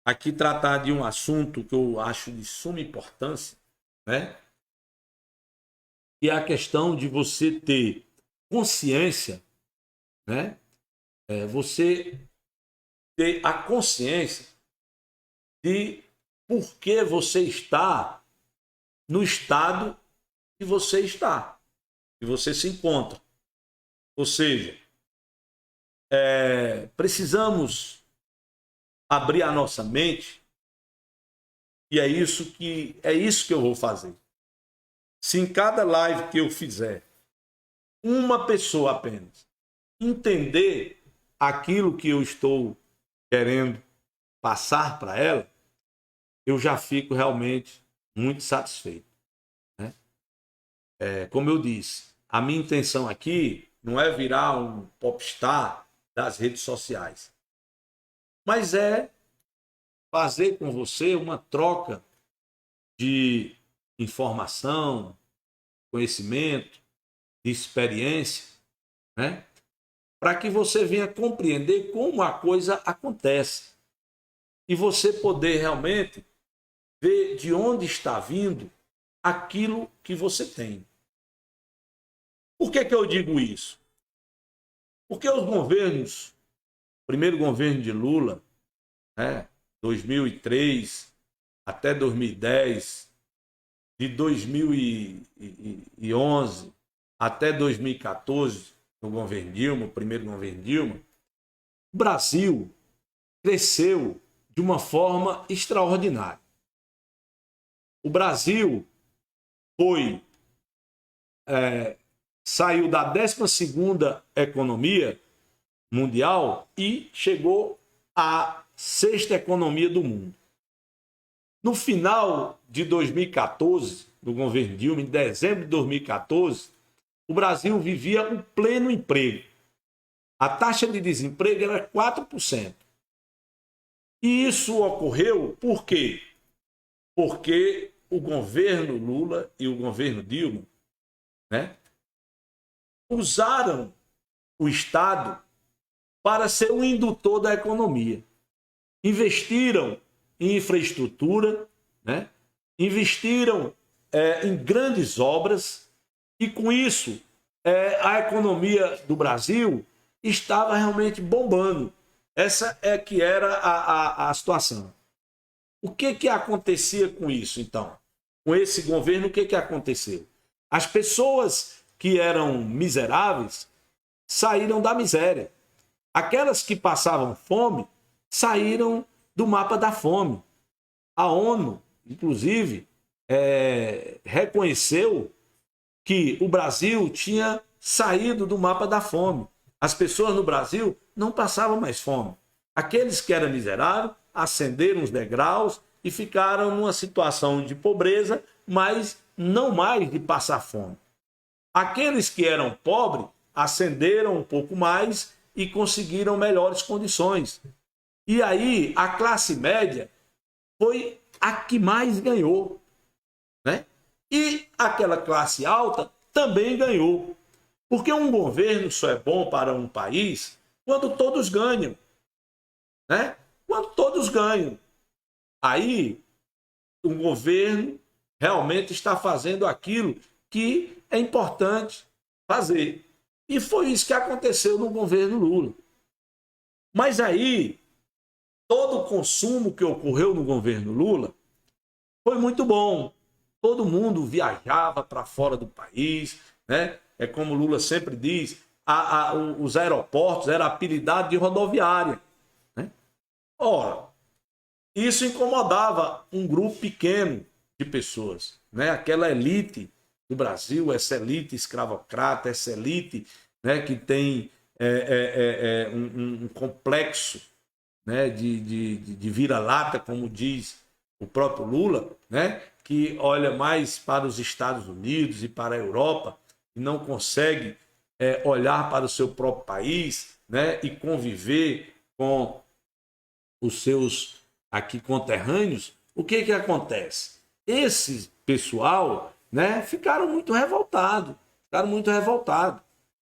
aqui tratar de um assunto que eu acho de suma importância, né? Que é a questão de você ter consciência, né? Você ter a consciência de por que você está no estado que você está, que você se encontra. Ou seja, precisamos abrir a nossa mente e é isso que eu vou fazer. Se em cada live que eu fizer, uma pessoa apenas entender aquilo que eu estou querendo passar para ela, eu já fico realmente muito satisfeito, né? Como eu disse, a minha intenção aqui não é virar um popstar das redes sociais, mas é fazer com você uma troca de informação, conhecimento, de experiência, né? Para que você venha compreender como a coisa acontece e você poder realmente ver de onde está vindo aquilo que você tem. Por que eu digo isso? Porque os governos, o primeiro governo de Lula, né, 2003 até 2010, de 2011 até 2014, no governo Dilma, o primeiro governo Dilma, o Brasil cresceu de uma forma extraordinária. O Brasil saiu da 12ª economia mundial e chegou à 6ª economia do mundo. No final de 2014, do governo Dilma, em dezembro de 2014, o Brasil vivia um pleno emprego. A taxa de desemprego era 4%. E isso ocorreu por quê? Porque o governo Lula e o governo Dilma, né, usaram o Estado para ser um indutor da economia. Investiram em infraestrutura, né, investiram em grandes obras e, com isso, a economia do Brasil estava realmente bombando. Essa é que era a situação. O que acontecia com isso, então? Com esse governo, o que aconteceu? As pessoas que eram miseráveis saíram da miséria. Aquelas que passavam fome saíram do mapa da fome. A ONU, inclusive, reconheceu que o Brasil tinha saído do mapa da fome. As pessoas no Brasil não passavam mais fome. Aqueles que eram miseráveis ascenderam os degraus e ficaram numa situação de pobreza, mas não mais de passar fome. Aqueles que eram pobres ascenderam um pouco mais e conseguiram melhores condições. E aí a classe média foi a que mais ganhou, né? E aquela classe alta também ganhou. Porque um governo só é bom para um país quando todos ganham, né? Quando todos ganham. Aí o governo realmente está fazendo aquilo que é importante fazer. E foi isso que aconteceu no governo Lula. Mas aí, todo o consumo que ocorreu no governo Lula foi muito bom. Todo mundo viajava para fora do país, né? É como Lula sempre diz, os aeroportos eram apelidados de rodoviária, né? Ora, isso incomodava um grupo pequeno de pessoas, né? Aquela elite do Brasil, essa elite escravocrata, essa elite, né, que tem um complexo, né, de vira-lata, como diz o próprio Lula, né, que olha mais para os Estados Unidos e para a Europa e não consegue olhar para o seu próprio país, né, e conviver com os seus aqui conterrâneos. O que acontece? Esse pessoal, né, ficaram muito revoltados.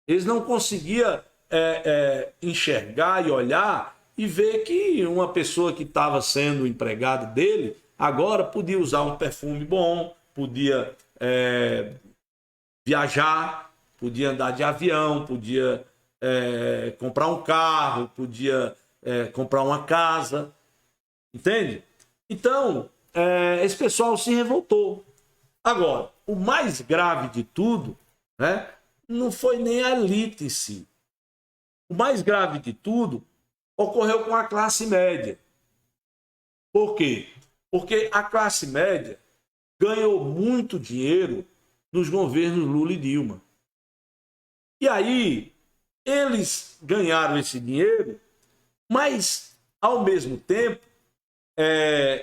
Eles não conseguiam enxergar e olhar e ver que uma pessoa que estava sendo empregado dele agora podia usar um perfume bom, podia viajar, podia andar de avião, podia comprar um carro, podia comprar uma casa, entende? Então, esse pessoal se revoltou. Agora, o mais grave de tudo, né, não foi nem a elite em si. O mais grave de tudo ocorreu com a classe média. Por quê? Porque a classe média ganhou muito dinheiro nos governos Lula e Dilma. E aí, eles ganharam esse dinheiro, mas, ao mesmo tempo,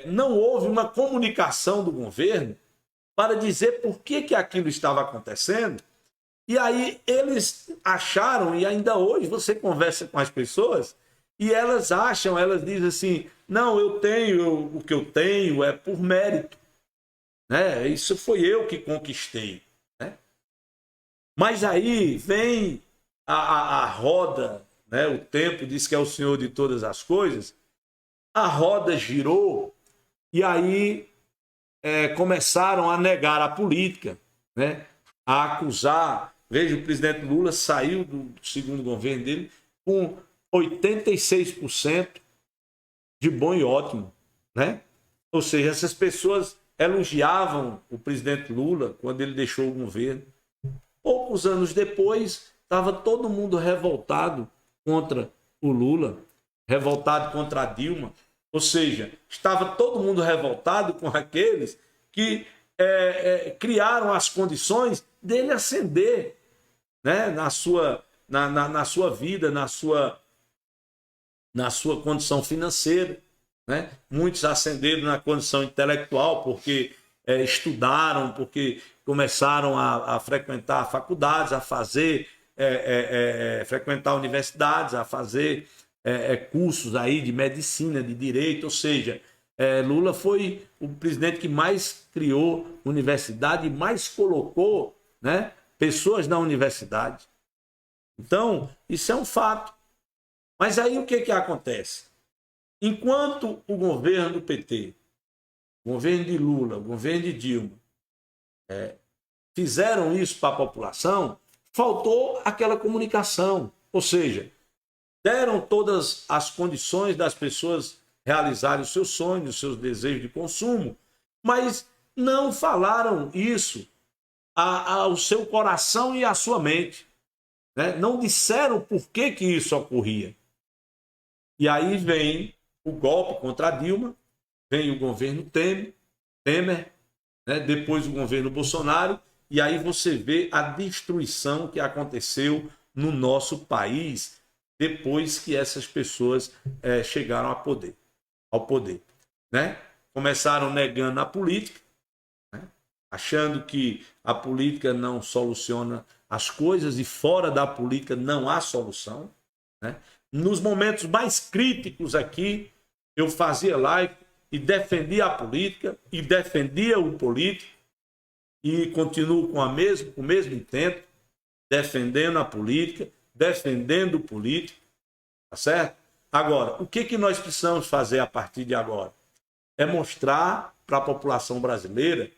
não houve uma comunicação do governo para dizer por que aquilo estava acontecendo. E aí eles acharam, e ainda hoje você conversa com as pessoas, e elas acham, elas dizem assim, não, eu tenho, o que eu tenho é por mérito. Né? Isso foi eu que conquistei. Né? Mas aí vem a roda, né? O tempo diz que é o Senhor de todas as coisas, a roda girou e aí começaram a negar a política, né? A acusar. Veja, o presidente Lula saiu do segundo governo dele com 86% de bom e ótimo. Né? Ou seja, essas pessoas elogiavam o presidente Lula quando ele deixou o governo. Poucos anos depois, estava todo mundo revoltado contra o Lula, revoltado contra a Dilma. Ou seja, estava todo mundo revoltado com aqueles que criaram as condições dele ascender, né, na sua vida, na sua condição financeira. Né? Muitos ascenderam na condição intelectual porque estudaram, porque começaram a frequentar faculdades, a fazer, frequentar universidades, a fazer cursos aí de medicina, de direito, ou seja, Lula foi o presidente que mais criou universidade e mais colocou, né, pessoas na universidade. Então, isso é um fato. Mas aí o que acontece? Enquanto o governo do PT, o governo de Lula, o governo de Dilma, fizeram isso para a população, faltou aquela comunicação. Ou seja, deram todas as condições das pessoas realizarem os seus sonhos, os seus desejos de consumo, mas não falaram isso ao seu coração e à sua mente. Né? Não disseram por que isso ocorria. E aí vem o golpe contra a Dilma, vem o governo Temer, né? Depois o governo Bolsonaro, e aí você vê a destruição que aconteceu no nosso país depois que essas pessoas chegaram ao poder. Né? Começaram negando a política, né? Achando que a política não soluciona as coisas e fora da política não há solução. Né? Nos momentos mais críticos aqui, eu fazia live e defendia a política e defendia o político e continuo com o mesmo intento, defendendo a política, defendendo o político, tá certo? Agora, o que nós precisamos fazer a partir de agora? É mostrar para a população brasileira,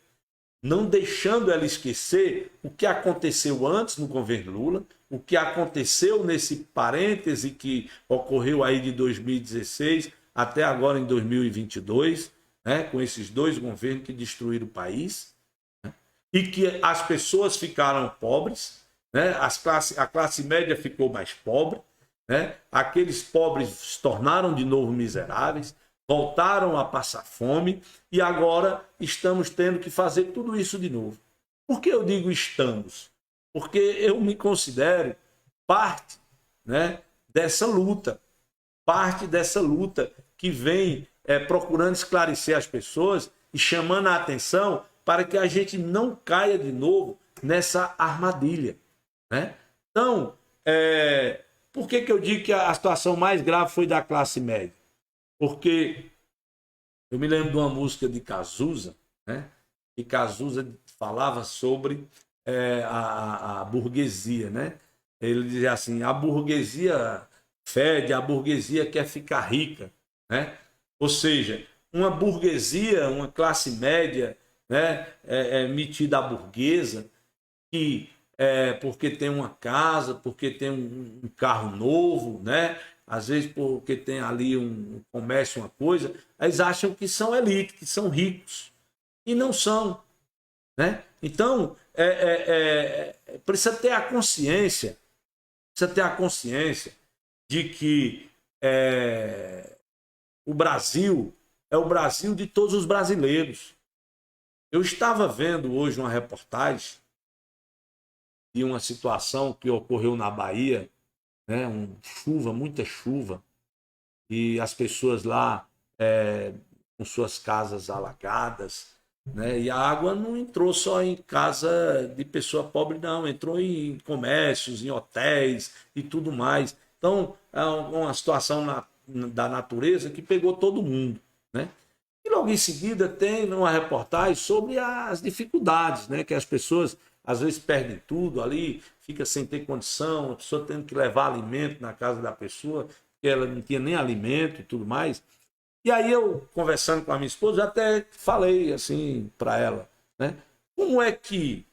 não deixando ela esquecer o que aconteceu antes no governo Lula, o que aconteceu nesse parêntese que ocorreu aí de 2016 até agora em 2022, né, com esses dois governos que destruíram o país, né, e que as pessoas ficaram pobres, né, a classe média ficou mais pobre, né, aqueles pobres se tornaram de novo miseráveis, voltaram a passar fome e agora estamos tendo que fazer tudo isso de novo. Por que eu digo estamos? Porque eu me considero parte, né, dessa luta que vem procurando esclarecer as pessoas e chamando a atenção para que a gente não caia de novo nessa armadilha. Né? Então, por que eu digo que a situação mais grave foi da classe média? Porque eu me lembro de uma música de Cazuza, né? E Cazuza falava sobre a burguesia, né? Ele dizia assim, a burguesia fede, a burguesia quer ficar rica, né? Ou seja, uma burguesia, uma classe média, né, metida a burguesa, que porque tem uma casa, porque tem um carro novo, né? Às vezes porque tem ali um comércio, uma coisa, eles acham que são elite, que são ricos, e não são, né? Então, precisa ter a consciência, de que o Brasil é o Brasil de todos os brasileiros. Eu estava vendo hoje uma reportagem de uma situação que ocorreu na Bahia, né? Chuva, muita chuva, e as pessoas lá com suas casas alagadas, né? E a água não entrou só em casa de pessoa pobre, não, entrou em comércios, em hotéis e tudo mais. Então, é uma situação da natureza que pegou todo mundo, né? E logo em seguida tem uma reportagem sobre as dificuldades, né? Que as pessoas às vezes perdem tudo ali, fica sem ter condição, a pessoa tendo que levar alimento na casa da pessoa, porque ela não tinha nem alimento e tudo mais. E aí eu, conversando com a minha esposa, até falei assim para ela, né? Como é que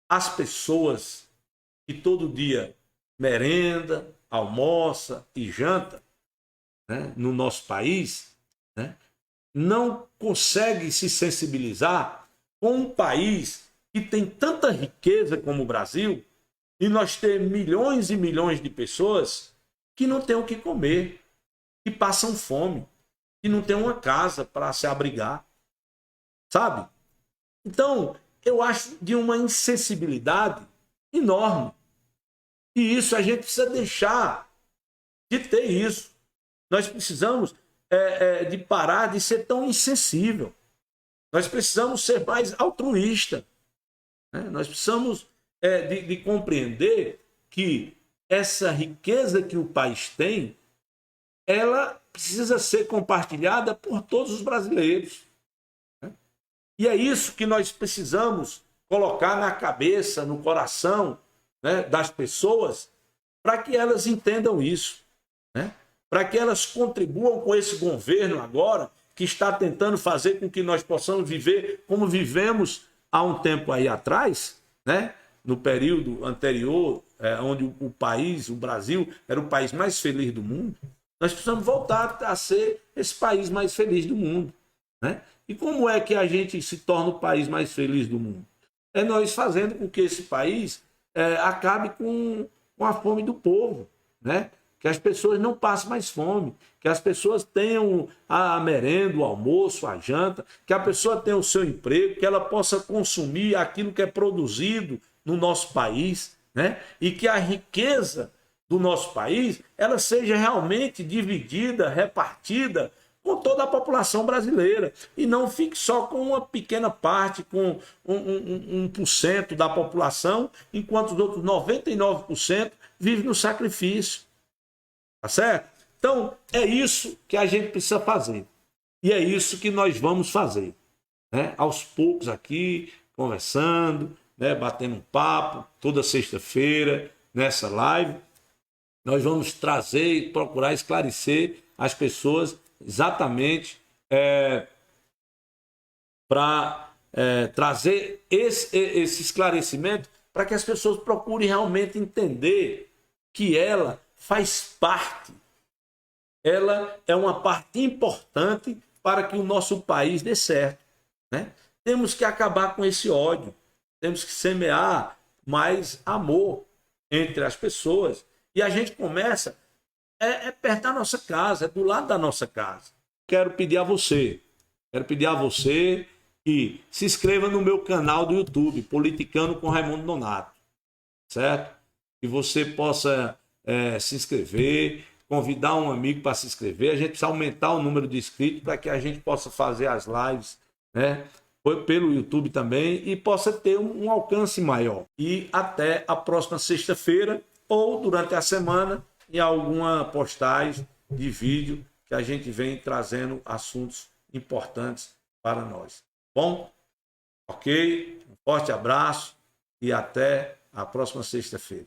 as pessoas que todo dia merenda, almoça e janta, né, no nosso país, né, não conseguem se sensibilizar com um país que tem tanta riqueza como o Brasil, e nós temos milhões e milhões de pessoas que não têm o que comer, que passam fome, que não têm uma casa para se abrigar, sabe? Então, eu acho de uma insensibilidade enorme. E isso a gente precisa deixar de ter isso. Nós precisamos de parar de ser tão insensível. Nós precisamos ser mais altruísta, né? Nós precisamos de compreender que essa riqueza que o país tem, ela precisa ser compartilhada por todos os brasileiros, né? E é isso que nós precisamos colocar na cabeça, no coração, né, das pessoas, para que elas entendam isso, né? Para que elas contribuam com esse governo agora, que está tentando fazer com que nós possamos viver como vivemos há um tempo aí atrás, né? No período anterior, onde o país, o Brasil, era o país mais feliz do mundo. Nós precisamos voltar a ser esse país mais feliz do mundo, né? E como é que a gente se torna o país mais feliz do mundo? É nós fazendo com que esse país acabe com a fome do povo, né? Que as pessoas não passem mais fome, que as pessoas tenham a merenda, o almoço, a janta, que a pessoa tenha o seu emprego, que ela possa consumir aquilo que é produzido no nosso país, né? E que a riqueza do nosso país ela seja realmente dividida, repartida com toda a população brasileira e não fique só com uma pequena parte, com 1% da população, enquanto os outros 99% vivem no sacrifício. Tá certo? Então, é isso que a gente precisa fazer. E é isso que nós vamos fazer, né? Aos poucos aqui, conversando, né? Batendo um papo, toda sexta-feira, nessa live. Nós vamos trazer e procurar esclarecer as pessoas exatamente para trazer esse esclarecimento para que as pessoas procurem realmente entender que ela faz parte, ela é uma parte importante para que o nosso país dê certo, né? Temos que acabar com esse ódio, temos que semear mais amor entre as pessoas e a gente começa perto da nossa casa, do lado da nossa casa. Quero pedir a você que se inscreva no meu canal do YouTube, Politicano com Raimundo Nonato, certo? Que você possa se inscrever, convidar um amigo para se inscrever. A gente precisa aumentar o número de inscritos para que a gente possa fazer as lives, né, pelo YouTube também e possa ter um alcance maior. E até a próxima sexta-feira ou durante a semana em alguma postagem de vídeo que a gente vem trazendo assuntos importantes para nós. Bom? Ok? Um forte abraço e até a próxima sexta-feira.